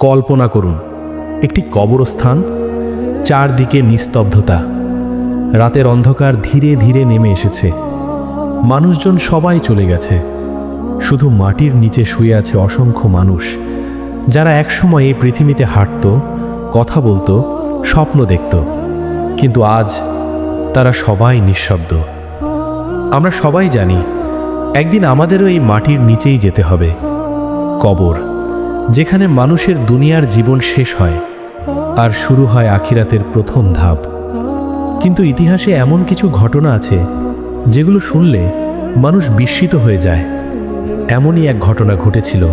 কল্পনা করুন একটি কবরস্থান, চারদিকে নিস্তব্ধতা। রাতের অন্ধকার ধীরে ধীরে নেমে এসেছে। মানুষজন সবাই চলে গেছে। শুধু মাটির নিচে শুয়ে আছে অসংখ্য মানুষ, যারা একসময় এই পৃথিবীতে হাঁটত, কথা বলতো, স্বপ্ন দেখত। কিন্তু আজ তারা সবাই নিঃশব্দ। আমরা সবাই জানি একদিন আমাদেরও এই মাটির নিচেই যেতে হবে। কবর, যেখানে মানুষের দুনিয়ার জীবন শেষ হয় আর শুরু হয় আখিরাতের প্রথম ধাপ। কিন্তু ইতিহাসে এমন কিছু ঘটনা আছে যেগুলো শুনলে মানুষ বিস্মিত হয়ে যায়। এমনই এক ঘটনা ঘটেছিল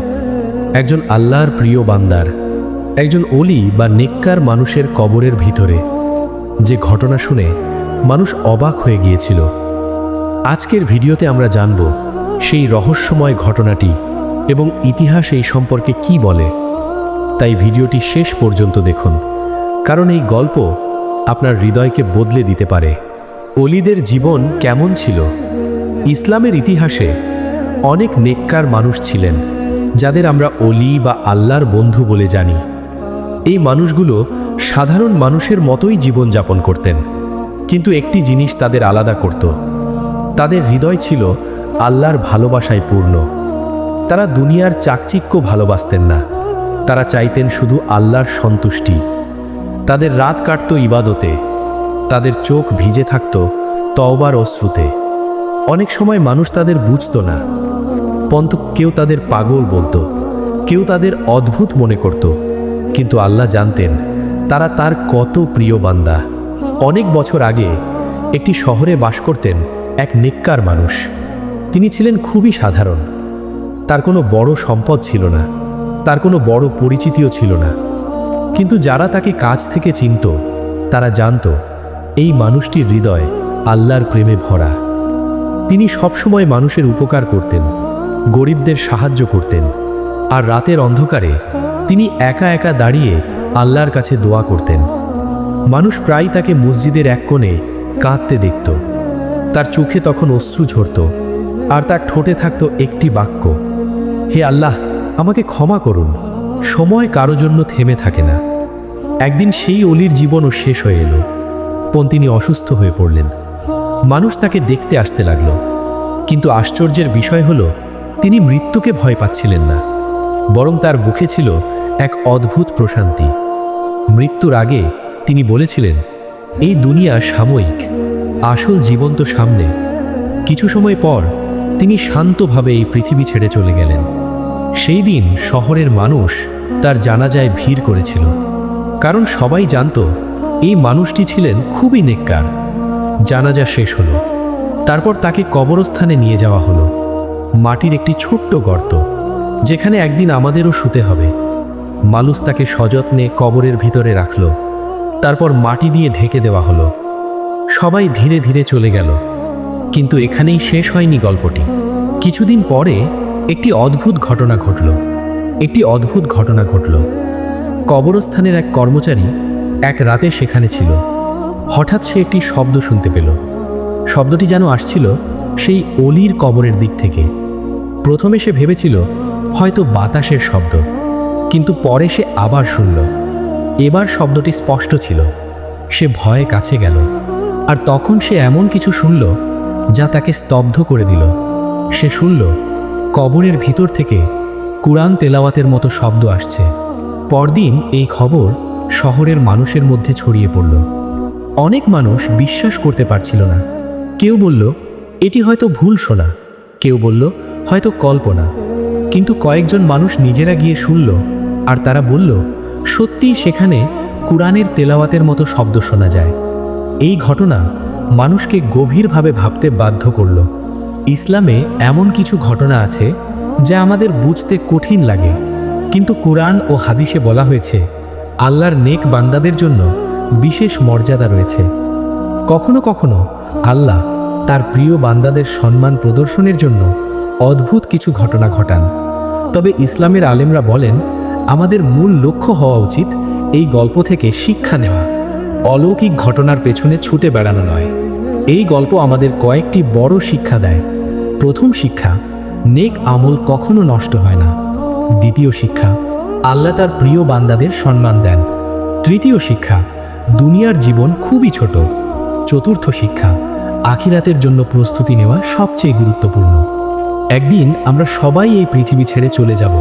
একজন আল্লাহর প্রিয় বান্দার, একজন ওলি বা নেককার মানুষের কবরের ভিতরে। যে ঘটনা শুনে মানুষ অবাক হয়ে গিয়েছিল। আজকের ভিডিওতে আমরা জানব সেই রহস্যময় ঘটনাটি এবং ইতিহাস এই সম্পর্কে কি বলে। তাই ভিডিওটি শেষ পর্যন্ত দেখুন, কারণ এই গল্প আপনার হৃদয়কে বদলে দিতে পারে। ওলিদের জীবন কেমন ছিল? ইসলামের ইতিহাসে অনেক নেককার মানুষ ছিলেন, যাদের আমরা ওলি বা আল্লাহর বন্ধু বলে জানি। এই মানুষগুলো সাধারণ মানুষের মতোই জীবনযাপন করতেন, কিন্তু একটি জিনিস তাদের আলাদা করত। তাদের হৃদয় ছিল আল্লাহর ভালোবাসায় পূর্ণ। তারা দুনিয়ার চাকচিক্য ভালোবাসতেন না, তারা চাইতেন শুধু আল্লাহর সন্তুষ্টি। তাদের রাত কাটত ইবাদতে, তাদের চোখ ভিজে থাকত তওবার অশ্রুতে। অনেক সময় মানুষ তাদের বুঝত না, পরন্তু কেউ তাদের পাগল বলতো, কেউ তাদের অদ্ভুত মনে করত। কিন্তু আল্লাহ জানতেন তারা তার কত প্রিয় বান্দা। অনেক বছর আগে একটি শহরে বাস করতেন এক নেককার মানুষ। তিনি ছিলেন খুবই সাধারণ। তার কোনো বড় সম্পদ ছিল না, তার কোনো বড় পরিচিতিও ছিল না। কিন্তু যারা তাকে কাছ থেকে চিনত তারা জানত এই মানুষটির হৃদয় আল্লাহর প্রেমে ভরা। তিনি সবসময় মানুষের উপকার করতেন, গরিবদের সাহায্য করতেন, আর রাতের অন্ধকারে তিনি একা একা দাঁড়িয়ে আল্লাহর কাছে দোয়া করতেন। মানুষ প্রায় তাকে মসজিদের এক কোণে কাঁদতে দেখত। তার চোখে তখন অশ্রু ঝরত, আর তার ঠোঁটে থাকত একটি বাক্য, হে আল্লাহ, আমাকে ক্ষমা করুন। সময় কারো জন্য থেমে থাকে না। একদিন সেই অলির জীবনও শেষ হয়ে এলো। তিনি অসুস্থ হয়ে পড়লেন। মানুষ তাকে দেখতে আসতে লাগলো, কিন্তু আশ্চর্যের বিষয় হলো তিনি মৃত্যুকে ভয় পাচ্ছিলেন না, বরং তার মুখে ছিল এক অদ্ভুত প্রশান্তি। মৃত্যুর আগে তিনি বলেছিলেন, এই দুনিয়া সাময়িক, আসল জীবন তো সামনে। কিছু সময় পর তিনি শান্তভাবে এই পৃথিবী ছেড়ে চলে গেলেন। সেই দিন শহরের মানুষ তার জানাজায় ভিড় করেছিল, কারণ সবাই জানত এই মানুষটি ছিলেন খুবই নেককার। জানাজা শেষ হলো, তারপর তাকে কবরস্থানে নিয়ে যাওয়া হলো। মাটির একটি ছোট্ট গর্ত, যেখানে একদিন আমাদেরও শুতে হবে। মানুষ তাকে সযত্নে কবরের ভিতরে রাখল, তারপর মাটি দিয়ে ঢেকে দেওয়া হলো। সবাই ধীরে ধীরে চলে গেল, কিন্তু এখানেই শেষ হয়নি গল্পটি। কিছুদিন পরে একটি অদ্ভুত ঘটনা ঘটল। কবরস্থানের এক কর্মচারী এক রাতে সেখানে ছিল। হঠাৎ সে একটি শব্দ শুনতে পেল। শব্দটি যেন আসছিল সেই অলির কবরের দিক থেকে। প্রথমে সে ভেবেছিল হয়তো বাতাসের শব্দ, কিন্তু পরে সে আবার শুনল। এবার শব্দটি স্পষ্ট ছিল। সে ভয়ে কাছে গেল, আর তখন সে এমন কিছু শুনল যা তাকে স্তব্ধ করে দিল। সে শুনল কবরের ভিতর থেকে কুরআন তেলাওয়াতের মতো শব্দ আসছে। পরদিন এই খবর শহরের মানুষের মধ্যে ছড়িয়ে পড়ল। অনেক মানুষ বিশ্বাস করতে পারছিল না। কেউ বলল এটি হয়তো ভুল শোনা, কেউ বলল হয়তো কল্পনা। কিন্তু কয়েকজন মানুষ নিজেরা গিয়ে শুনল, আর তারা বলল সত্যিই সেখানে কুরআনের তেলাওয়াতের মতো শব্দ শোনা যায়। এই ঘটনা মানুষকে গভীরভাবে ভাবতে বাধ্য করল। ইসলামে এমন কিছু ঘটনা আছে যা আমাদের বুঝতে কঠিন লাগে, কিন্তু কুরআন ও হাদিসে বলা হয়েছে আল্লাহর নেক বান্দাদের জন্য বিশেষ মর্যাদা রয়েছে। কখনো কখনো আল্লাহ তার প্রিয় বান্দাদের সম্মান প্রদর্শনের জন্য অদ্ভুত কিছু ঘটনা ঘটান। তবে ইসলামের আলেমরা বলেন আমাদের মূল লক্ষ্য হওয়া উচিত এই গল্প থেকে শিক্ষা নেওয়া, অলৌকিক ঘটনার পেছনে ছুটে বেড়ানো নয়। এই গল্প আমাদের কয়েকটি বড় শিক্ষা দেয়। প্রথম শিক্ষা, নেক আমল কখনো নষ্ট হয় না। দ্বিতীয় শিক্ষা, আল্লাহ তার প্রিয় বান্দাদের সম্মান দেন। তৃতীয় শিক্ষা, দুনিয়ার জীবন খুবই ছোট। চতুর্থ শিক্ষা, আখিরাতের জন্য প্রস্তুতি নেওয়া সবচেয়ে গুরুত্বপূর্ণ। একদিন আমরা সবাই এই পৃথিবী ছেড়ে চলে যাব।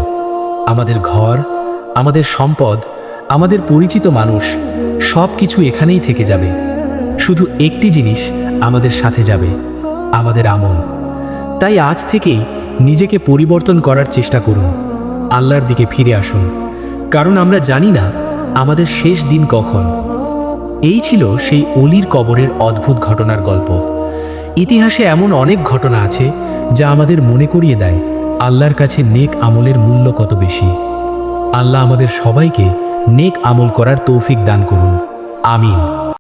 আমাদের ঘর, আমাদের সম্পদ, আমাদের পরিচিত মানুষ সব কিছু এখানেই থেকে যাবে। শুধু একটি জিনিস আমাদের সাথে যাবে, আমাদের আমল। তাই আজ থেকেই নিজেকে পরিবর্তন করার চেষ্টা করুন। আল্লাহর দিকে ফিরে আসুন, কারণ আমরা জানি না আমাদের শেষ দিন কখন। এই ছিল সেই অলির কবরের অদ্ভুত ঘটনার গল্প। ইতিহাসে এমন অনেক ঘটনা আছে যা আমাদের মনে করিয়ে দেয় আল্লাহর কাছে নেক আমলের মূল্য কত বেশি। আল্লাহ আমাদের সবাইকে নেক আমল করার তৌফিক দান করুন। আমিন।